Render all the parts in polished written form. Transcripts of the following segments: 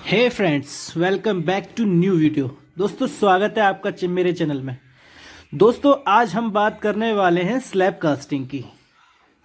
Hey friends, welcome back to new video. दोस्तों, स्वागत है आपका मेरे चैनल में। दोस्तों, आज हम बात करने वाले हैं स्लैब कास्टिंग की।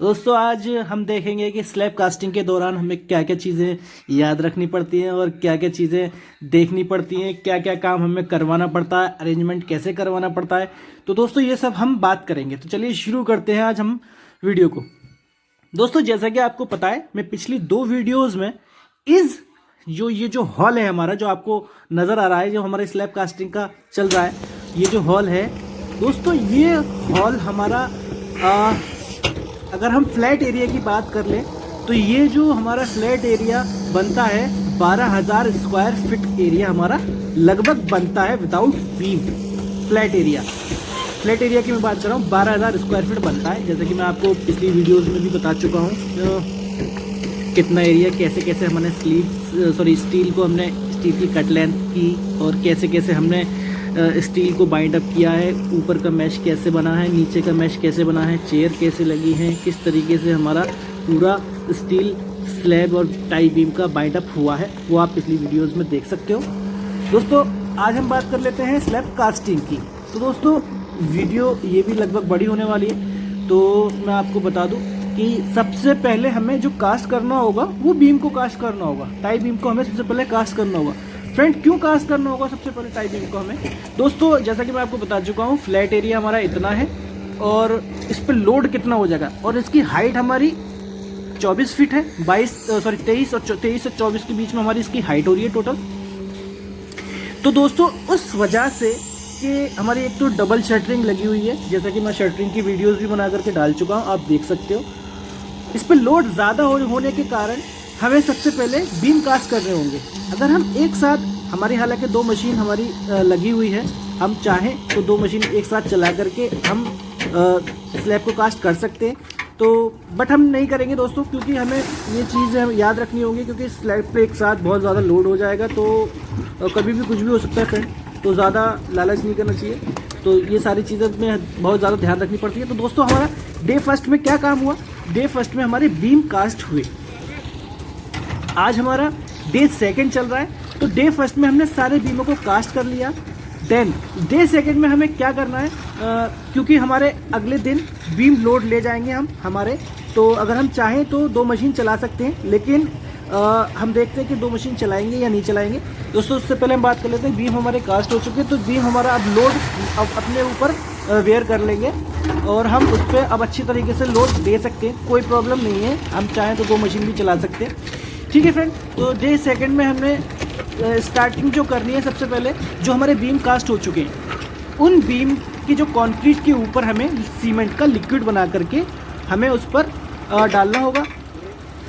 दोस्तों, आज हम देखेंगे कि स्लैब कास्टिंग के दौरान हमें क्या क्या चीज़ें याद रखनी पड़ती हैं और क्या क्या चीज़ें देखनी पड़ती हैं, क्या क्या काम हमें करवाना पड़ता है, अरेंजमेंट कैसे करवाना पड़ता है। तो दोस्तों, ये सब हम बात करेंगे। तो चलिए शुरू करते हैं आज हम वीडियो को। दोस्तों, जैसा कि आपको पता है, मैं पिछली 2 वीडियोज़ में ये जो हॉल है हमारा, जो आपको नज़र आ रहा है, जो हमारे स्लैब कास्टिंग का चल रहा है, ये जो हॉल है दोस्तों, ये हॉल हमारा अगर हम फ्लैट एरिया की बात कर लें तो ये जो हमारा फ्लैट एरिया बनता है 12,000 स्क्वायर फीट एरिया हमारा लगभग बनता है विदाउट बीम। फ्लैट एरिया की मैं बात कर रहा हूँ, 12,000 स्क्वायर फीट बनता है। जैसे कि मैं आपको पिछली वीडियोज़ में भी बता चुका हूँ कितना एरिया, कैसे कैसे हमने स्टील की कट लेंथ की और कैसे कैसे हमने स्टील को बाइंड अप किया है, ऊपर का मैश कैसे बना है, नीचे का मैश कैसे बना है, चेयर कैसे लगी है, किस तरीके से हमारा पूरा स्टील स्लैब और टाई बीम का बाइंड अप हुआ है, वो आप पिछली वीडियोज़ में देख सकते हो। दोस्तों, आज हम बात कर लेते हैं स्लैब कास्टिंग की। तो दोस्तों, वीडियो ये भी लगभग बड़ी होने वाली है, तो मैं आपको बता दूं कि सबसे पहले हमें जो कास्ट करना होगा वो बीम को कास्ट करना होगा। टाई बीम को हमें सबसे पहले कास्ट करना होगा। फ्रेंड, क्यों कास्ट करना होगा सबसे पहले टाई बीम को हमें? दोस्तों, जैसा कि मैं आपको बता चुका हूँ, फ्लैट एरिया हमारा इतना है और इस पर लोड कितना हो जाएगा, और इसकी हाइट हमारी 24 फीट है। 23 और 24 के बीच में हमारी इसकी हाइट हो रही है टोटल। तो दोस्तों, उस वजह से कि हमारी एक तो डबल शटरिंग लगी हुई है, जैसा कि मैं शटरिंग की वीडियोज़ भी बना करके डाल चुका हूँ, आप देख सकते हो। इस पर लोड ज़्यादा होने के कारण हमें सबसे पहले बीम कास्ट करने होंगे। अगर हम एक साथ, हमारी हालांकि 2 मशीन हमारी लगी हुई है, हम चाहें तो 2 मशीन एक साथ चला करके हम स्लैब को कास्ट कर सकते हैं, तो बट हम नहीं करेंगे दोस्तों, क्योंकि हमें ये चीज़ याद रखनी होगी, क्योंकि स्लैब पे एक साथ बहुत ज़्यादा लोड हो जाएगा, तो कभी भी कुछ भी हो सकता है फ्रेंड। तो ज़्यादा लालच नहीं करना चाहिए। तो ये सारी चीज़ें में बहुत ज़्यादा ध्यान रखनी पड़ती है। तो दोस्तों, हमारा डे फर्स्ट में क्या काम हुआ? डे फर्स्ट में हमारे बीम कास्ट हुए। आज हमारा डे सेकंड चल रहा है, तो डे फर्स्ट में हमने सारे बीमों को कास्ट कर लिया। देन डे सेकंड में हमें क्या करना है, क्योंकि हमारे अगले दिन बीम लोड ले जाएंगे हम हमारे, तो अगर हम चाहें तो 2 मशीन चला सकते हैं, लेकिन हम देखते हैं कि 2 मशीन चलाएंगे या नहीं चलाएंगे। दोस्तों, उससे पहले हम बात कर लेते हैं, बीम हमारे कास्ट हो चुके हैं, तो बीम हमारा अब लोड अपने ऊपर वेयर कर लेंगे और हम उस पर अब अच्छी तरीके से लोड दे सकते हैं, कोई प्रॉब्लम नहीं है। हम चाहें तो 2 मशीन भी चला सकते हैं, ठीक है फ्रेंड। तो डे सेकंड में हमने स्टार्टिंग जो करनी है, सबसे पहले जो हमारे बीम कास्ट हो चुके हैं, उन बीम की जो कंक्रीट के ऊपर हमें सीमेंट का लिक्विड बना करके हमें उस पर डालना होगा।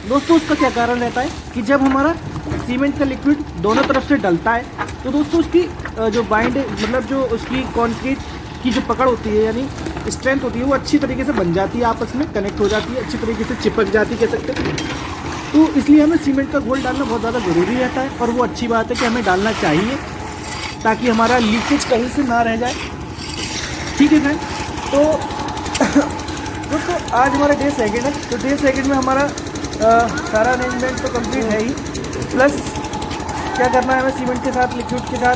दोस्तों, उसका क्या कारण रहता है कि जब हमारा सीमेंट का लिक्विड दोनों तरफ से डलता है, तो दोस्तों उसकी जो जो उसकी कंक्रीट की जो पकड़ होती है, यानी स्ट्रेंथ होती है, वो अच्छी तरीके से बन जाती है, आपस में कनेक्ट हो जाती है, अच्छी तरीके से चिपक जाती है, कह सकते हैं। तो इसलिए हमें सीमेंट का घोल डालना बहुत ज़्यादा ज़रूरी रहता है, और वो अच्छी बात है कि हमें डालना चाहिए, ताकि हमारा लीकेज कहीं से ना रह जाए, ठीक है फ्रेंड। तो दोस्तों, आज हमारा डे सेकंड है, तो डे सेकंड में हमारा सारा अरेंजमेंट तो कंप्लीट है ही, प्लस क्या करना है, हमें सीमेंट के साथ, लिक्विड के साथ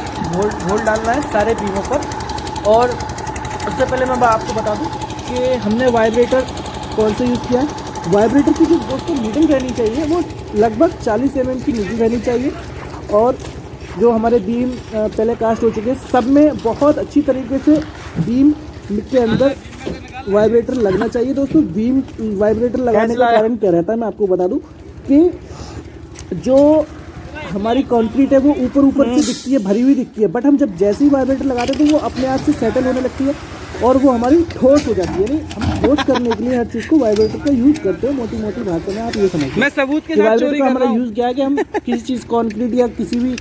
घोल डालना है सारे बीमों पर। और उससे पहले मैं आपको बता दूं कि हमने वाइब्रेटर कौन सा यूज़ किया है। वाइब्रेटर की जो दोस्तों नीडल रहनी चाहिए, वो लगभग 40 mm की नीडल रहनी चाहिए, और जो हमारे बीम पहले कास्ट हो चुके हैं, सब में बहुत अच्छी तरीके से बीम के अंदर वाइब्रेटर लगना चाहिए। दोस्तों, बीम वाइब्रेटर लगाने का कारण क्या रहता है, मैं आपको बता दूं कि जो हमारी कंक्रीट है वो ऊपर से दिखती है, भरी हुई दिखती है, बट हम जब जैसे ही वाइब्रेटर लगाते हैं तो वो अपने आप से सेटल होने लगती है और वो हमारी ठोस हो जाती है। यानी हम ठोस करने के लिए हर चीज़ को वाइब्रेटर का यूज़ करते हैं। मोटी भाषा में आप ये समझिए, मैं सबूत के साथ चोरी कर रहा हूं। हमारा यूज़ क्या है कि हम किसी चीज़ कंक्रीट या किसी भी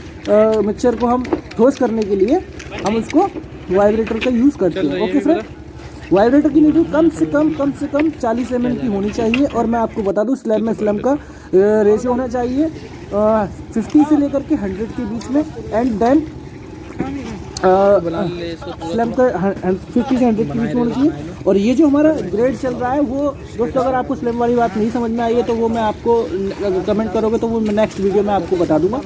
मिक्सचर को हम ठोस करने के लिए हम उसको वाइब्रेटर का यूज़ करते हैं। ओके फ्रेंड, वाइब्रेटर की नीडल कम से कम 40 mm की होनी चाहिए, और मैं आपको बता दूं, स्लैब में स्लम का रेशियो होना चाहिए 50 से लेकर के 100 के बीच में। एंड देन स्लैब का 50 से 100 के बीच में होना चाहिए। और ये जो हमारा ग्रेड चल रहा है वो दोस्तों, अगर आपको स्लैब वाली बात नहीं समझ में आई है तो वो मैं आपको कमेंट करोगे तो वो मैं नेक्स्ट वीडियो में आपको बता दूंगा,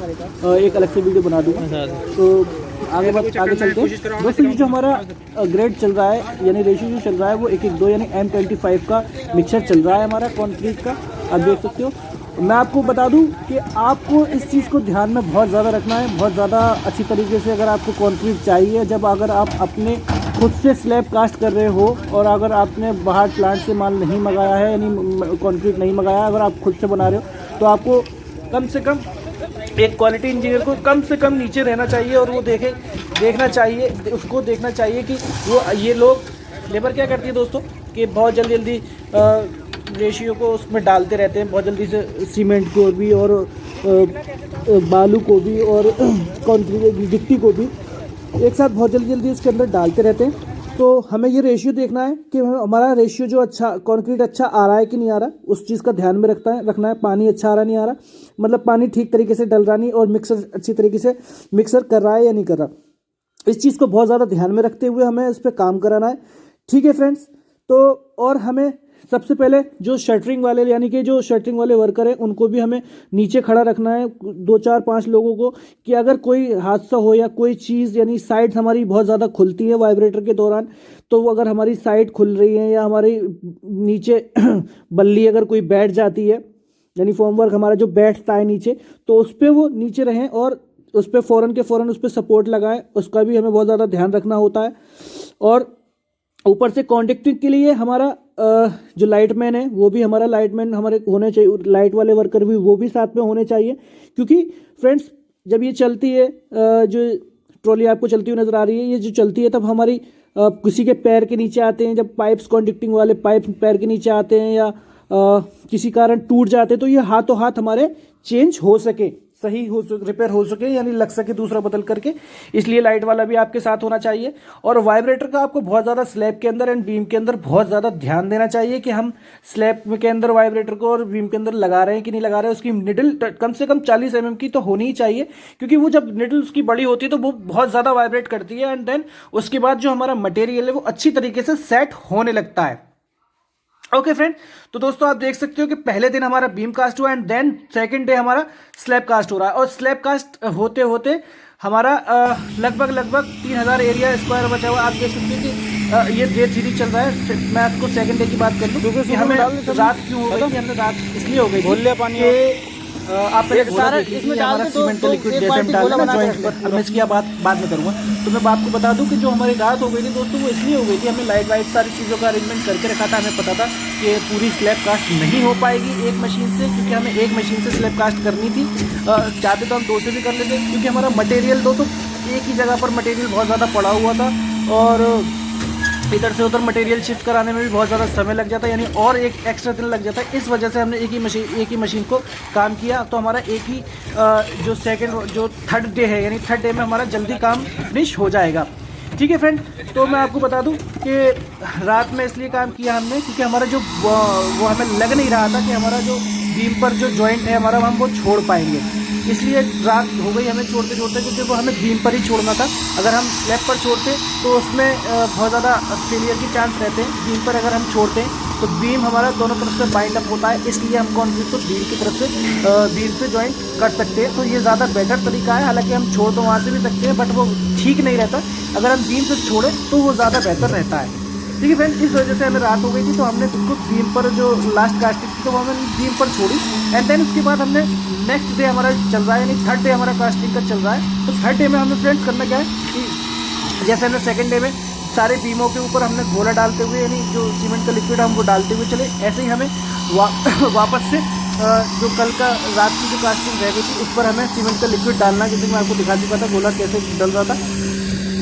एक अलग से वीडियो बना दूंगा। तो आगे चलते हैं दोस्तों। ये जो हमारा ग्रेड चल रहा है यानी रेशियो जो चल रहा है वो 1:2 यानी M25 का मिक्सचर चल रहा है हमारा कंक्रीट का, आप देख सकते हो। मैं आपको बता दूं कि आपको इस चीज़ को ध्यान में बहुत ज़्यादा रखना है, बहुत ज़्यादा अच्छी तरीके से। अगर आपको कंक्रीट चाहिए, जब अगर आप अपने खुद से स्लैब कास्ट कर रहे हो और अगर आपने बाहर प्लांट से माल नहीं मंगाया है यानी कंक्रीट नहीं मंगाया, अगर आप खुद से बना रहे हो तो आपको कम से कम एक क्वालिटी इंजीनियर को कम से कम नीचे रहना चाहिए और वो देखना चाहिए कि वो ये लोग लेबर क्या करती है दोस्तों कि बहुत जल्दी रेशियो को उसमें डालते रहते हैं, बहुत जल्दी से सीमेंट को भी और बालू को भी और कंक्रीट गिट्टी को भी एक साथ बहुत जल्दी इसके अंदर डालते रहते हैं। तो हमें ये रेशियो देखना है कि हमारा रेशियो जो अच्छा कंक्रीट अच्छा आ रहा है कि नहीं आ रहा, उस चीज़ का ध्यान में रखना है। पानी अच्छा आ रहा नहीं आ रहा, मतलब पानी ठीक तरीके से डल रहा नहीं और मिक्सर अच्छी तरीके से मिक्सर कर रहा है या नहीं कर रहा, इस चीज़ को बहुत ज़्यादा ध्यान में रखते हुए हमें इस पर काम कराना है। ठीक है फ्रेंड्स। तो और हमें सबसे पहले जो शटरिंग वाले यानी कि जो शटरिंग वाले वर्कर हैं उनको भी हमें नीचे खड़ा रखना है, 2 4 5 लोगों को, कि अगर कोई हादसा हो या कोई चीज़ यानी साइड हमारी बहुत ज़्यादा खुलती है वाइब्रेटर के दौरान, तो वो अगर हमारी साइड खुल रही है या हमारी नीचे बल्ली अगर कोई बैठ जाती है यानी फॉर्मवर्क हमारा जो बैठता है नीचे, तो उस पर वो नीचे रहें और उस पर फ़ौरन के फ़ौरन उस पर सपोर्ट लगाएं, उसका भी हमें बहुत ज़्यादा ध्यान रखना होता है। और ऊपर से कॉन्ट्रैक्टिंग के लिए हमारा जो लाइटमैन है वो भी हमारा लाइटमैन हमारे होने चाहिए, लाइट वाले वर्कर भी वो भी साथ में होने चाहिए। क्योंकि फ्रेंड्स जब ये चलती है जो ट्रॉली आपको चलती हुई नज़र आ रही है, ये जो चलती है तब हमारी किसी के पैर के नीचे आते हैं, जब पाइप्स कॉन्ट्रैक्टिंग वाले पाइप पैर के नीचे आते हैं या किसी कारण टूट जाते हैं, तो ये हाथों हाथ हमारे चेंज हो सके, सही हो रिपेयर हो सके यानी लग सके दूसरा बदल करके, इसलिए लाइट वाला भी आपके साथ होना चाहिए। और वाइब्रेटर का आपको बहुत ज़्यादा स्लैब के अंदर एंड बीम के अंदर बहुत ज़्यादा ध्यान देना चाहिए कि हम स्लैब के अंदर वाइब्रेटर को और बीम के अंदर लगा रहे हैं कि नहीं लगा रहे हैं। उसकी निडल कम से कम 40 mm की तो होनी ही चाहिए, क्योंकि वो जब निडल उसकी बड़ी होती है तो वो बहुत ज़्यादा वाइब्रेट करती है एंड देन उसके बाद जो हमारा मटेरियल है वो अच्छी तरीके से सेट होने लगता है। ओके फ्रेंड, तो दोस्तों आप देख सकते हो कि पहले दिन हमारा बीम कास्ट हुआ एंड देन सेकंड डे हमारा स्लैब कास्ट हो रहा है। और स्लैब कास्ट होते होते हमारा लगभग 3000 एरिया स्क्वायर बचा हुआ। आप देख सकते हो कि ये डे 3 चल रहा है। मैं आपको सेकंड डे की बात कर लूँ कि हमें रात क्यों हो गई थी, हमने रात इसलिए हो गई थी आप सारा इसमें हमारा सीमेंट का लिक्विड जैसे हम डाल रहे हैं जॉइंट पर, मैं इसकी बाद में करूँगा। तो मैं आपको बता दूं कि जो हमारी रात हो गई थी दोस्तों वो इसलिए हो गई थी, हमने लाइट वाइट सारी चीज़ों का अरेंजमेंट करके रखा था। हमें पता था कि पूरी स्लैब कास्ट नहीं हो पाएगी एक मशीन से, क्योंकि हमें एक मशीन से स्लैब कास्ट करनी थी। चाहते तो हम 2 से भी कर लेते, क्योंकि हमारा मटेरियल दोस्तों एक ही जगह पर मटेरियल बहुत ज़्यादा पड़ा हुआ था और इधर से उधर मटेरियल शिफ्ट कराने में भी बहुत ज़्यादा समय लग जाता है, यानी और एक एक्स्ट्रा दिन लग जाता है। इस वजह से हमने एक ही मशीन को काम किया। तो हमारा एक ही जो थर्ड डे है यानी थर्ड डे में हमारा जल्दी काम फिनिश हो जाएगा। ठीक है फ्रेंड, तो मैं आपको बता दूं कि रात में इसलिए काम किया हमने क्योंकि हमारा जो वो हमें लग नहीं रहा था कि हमारा जो बीम पर जो जॉइंट है हमारा हम वो छोड़ पाएंगे, इसलिए रात हो गई हमें छोड़ते क्योंकि वो हमें बीम पर ही छोड़ना था। अगर हम स्लैब पर छोड़ते तो उसमें बहुत ज़्यादा फेलियर के चांस रहते हैं। बीम पर अगर हम छोड़ते हैं तो बीम हमारा दोनों तरफ से बाइंड अप होता है, इसलिए हम कंक्रीट को बीम की तरफ से बीम से जॉइंट कर सकते हैं। तो ये ज़्यादा बेटर तरीका है। हालांकि हम छोड़ तो वहाँ से भी सकते हैं बट वो ठीक नहीं रहता। अगर हम बीम से छोड़ें तो वो ज़्यादा बेहतर रहता है। ठीक है फ्रेंड, इस वजह से हमें रात हो गई थी तो हमने उसको बीम पर जो लास्ट कास्टिंग थी तो वो हमने बीम पर छोड़ी एंड देन उसके बाद हमने नेक्स्ट डे हमारा चल रहा है यानी थर्ड डे हमारा कास्टिंग का चल रहा है। तो थर्ड डे में हमें फ्रेंड्स करना क्या है कि जैसे हमने सेकंड डे में सारे बीमों के ऊपर हमने गोला डालते हुए यानी जो सीमेंट का लिक्विड हम वो डालते हुए चले, ऐसे ही हमें वापस से जो कल का रात की जो कास्टिंग रह गई थी उस पर हमें सीमेंट का लिक्विड डालना, जैसे मैं आपको दिखा चुका था गोला कैसे डल रहा था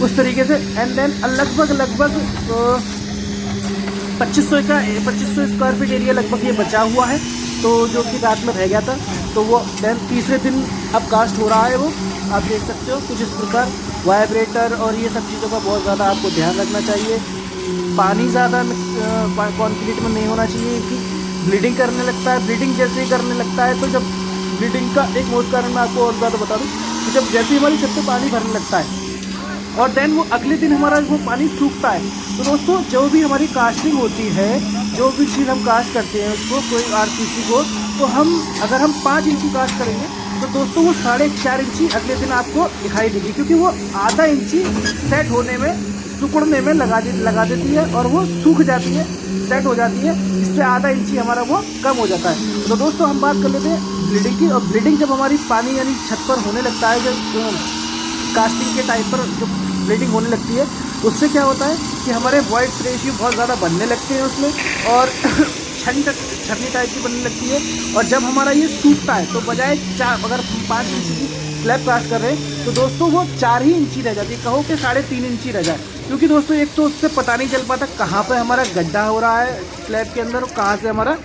उस तरीके से। एंड देन लगभग 2500 स्क्वायर फीट एरिया लगभग ये बचा हुआ है, तो जो कि रात में रह गया था। तो वो देन तीसरे दिन अब कास्ट हो रहा है, वो आप देख सकते हो कुछ इस प्रकार। वाइब्रेटर और ये सब चीज़ों का बहुत ज़्यादा आपको ध्यान रखना चाहिए। पानी ज़्यादा कॉन्क्रीट में नहीं होना चाहिए कि ब्लीडिंग करने लगता है। ब्लीडिंग जैसे ही करने लगता है तो जब ब्लीडिंग का एक मुख्य कारण मैं आपको और ज़्यादा बता दूँ कि जब जैसे ही हमारी छत पे पानी भरने लगता है और देन वो अगले दिन हमारा वो पानी सूखता है। तो दोस्तों जो भी हमारी कास्टिंग होती है, जो भी चीज़ हम कास्ट करते हैं उसको, कोई आरसीसी को, तो अगर हम 5 इंची कास्ट करेंगे तो दोस्तों वो 4.5 इंची अगले दिन आपको दिखाई देगी, क्योंकि वो आधा इंची सेट होने में, सुकड़ने में लगा देती है और वो सूख जाती है, सेट हो जाती है, इससे आधा इंची हमारा वो कम हो जाता है। तो दोस्तों हम बात कर लेते हैं ब्लीडिंग की। और ब्लीडिंग जब हमारी पानी यानी छत पर होने लगता है, जब कास्टिंग के टाइम पर जो ब्लीडिंग होने लगती है, उससे क्या होता है कि हमारे वॉइड रेशियो बहुत ज़्यादा बनने लगते हैं उसमें, और छन्नी टाइप की बनने लगती है। और जब हमारा ये सूखता है तो बजाय 4, अगर 5 इंची की स्लैब कास्ट कर रहे हैं तो दोस्तों वो 4 ही इंची रह जाती है, कहो कि 3.5 इंची रह जाए। क्योंकि दोस्तों एक तो उससे पता नहीं चल पाता कहाँ पर हमारा गड्ढा हो रहा है स्लैब के अंदर और कहाँ से हमारा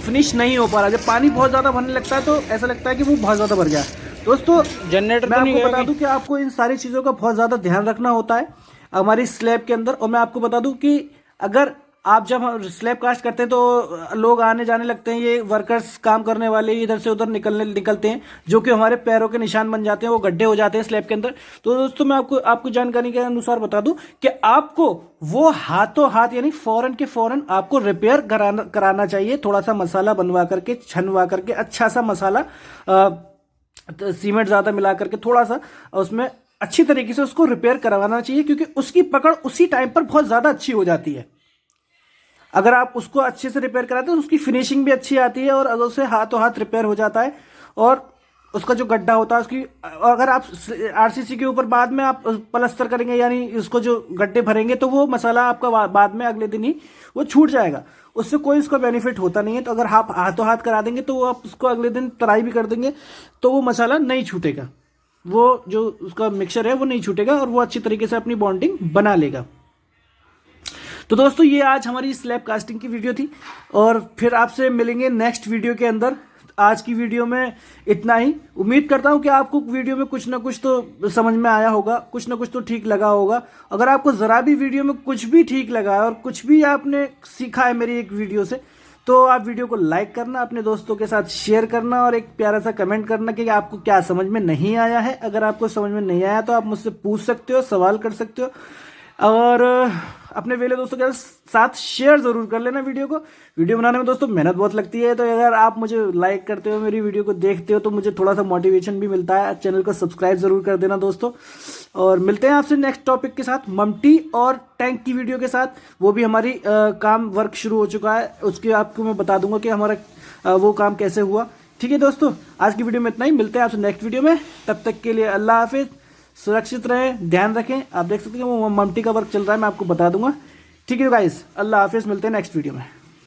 फिनिश नहीं हो पा रहा। जब पानी बहुत ज़्यादा भरने लगता है तो ऐसा लगता है कि वो बहुत ज़्यादा भर गया। दोस्तों जनरेटर मैं आपको बता दूं कि आपको इन सारी चीज़ों का बहुत ज़्यादा ध्यान रखना होता है हमारी स्लैब के अंदर। और मैं आपको बता दूं कि अगर आप जब स्लैब कास्ट करते हैं तो लोग आने जाने लगते हैं, ये वर्कर्स काम करने वाले इधर से उधर निकलते हैं, जो कि हमारे पैरों के निशान बन जाते हैं, वो गड्ढे हो जाते हैं स्लैब के अंदर। तो दोस्तों मैं आपको जानकारी के अनुसार बता दूं कि आपको वो हाथों हाथ यानी फौरन के फौरन आपको रिपेयर कराना चाहिए। थोड़ा सा मसाला बनवा करके, छनवा करके, अच्छा सा मसाला, सीमेंट ज़्यादा मिला करके थोड़ा सा उसमें अच्छी तरीके से उसको रिपेयर करवाना चाहिए, क्योंकि उसकी पकड़ उसी टाइम पर बहुत ज़्यादा अच्छी हो जाती है। अगर आप उसको अच्छे से रिपेयर कराते हैं तो उसकी फिनिशिंग भी अच्छी आती है और उसे हाथों हाथ रिपेयर हो जाता है। और उसका जो गड्ढा होता है उसकी, अगर आप आरसीसी के ऊपर बाद में आप प्लास्टर करेंगे यानी उसको जो गड्ढे भरेंगे तो वो मसाला आपका बाद में अगले दिन ही वो छूट जाएगा, उससे कोई उसका बेनिफिट होता नहीं है। तो अगर आप हाथों हाथ करा देंगे तो वो आप उसको अगले दिन तराई भी कर देंगे तो वो मसाला नहीं छूटेगा, वो जो उसका मिक्सचर है वो नहीं छूटेगा और वो अच्छी तरीके से अपनी बॉन्डिंग बना लेगा। तो दोस्तों ये आज हमारी स्लैब कास्टिंग की वीडियो थी और फिर आपसे मिलेंगे नेक्स्ट वीडियो के अंदर। आज की वीडियो में इतना ही। उम्मीद करता हूं कि आपको वीडियो में कुछ ना कुछ तो समझ में आया होगा, कुछ ना कुछ तो ठीक लगा होगा। अगर आपको ज़रा भी वीडियो में कुछ भी ठीक लगा है और कुछ भी आपने सीखा है मेरी एक वीडियो से, तो आप वीडियो को लाइक करना, अपने दोस्तों के साथ शेयर करना और एक प्यारा सा कमेंट करना कि आपको क्या समझ में नहीं आया है। अगर आपको समझ में नहीं आया तो आप मुझसे पूछ सकते हो, सवाल कर सकते हो और अपने वेले दोस्तों के साथ शेयर जरूर कर लेना वीडियो को। वीडियो बनाने में दोस्तों मेहनत बहुत लगती है, तो अगर आप मुझे लाइक करते हो, मेरी वीडियो को देखते हो, तो मुझे थोड़ा सा मोटिवेशन भी मिलता है। चैनल को सब्सक्राइब जरूर कर देना दोस्तों। और मिलते हैं आपसे नेक्स्ट टॉपिक के साथ, ममटी और टैंक की वीडियो के साथ। वो भी हमारी काम वर्क शुरू हो चुका है, उसके आपको मैं बता दूंगा कि हमारा वो काम कैसे हुआ। ठीक है दोस्तों, आज की वीडियो में इतना ही। मिलते हैं आपसे नेक्स्ट वीडियो में, तब तक के लिए अल्लाह हाफिज। सुरक्षित रहें, ध्यान रखें। आप देख सकते हैं वो ममटी का वर्क चल रहा है, मैं आपको बता दूंगा। ठीक है गाइस, अल्लाह हाफिज, मिलते हैं नेक्स्ट वीडियो में।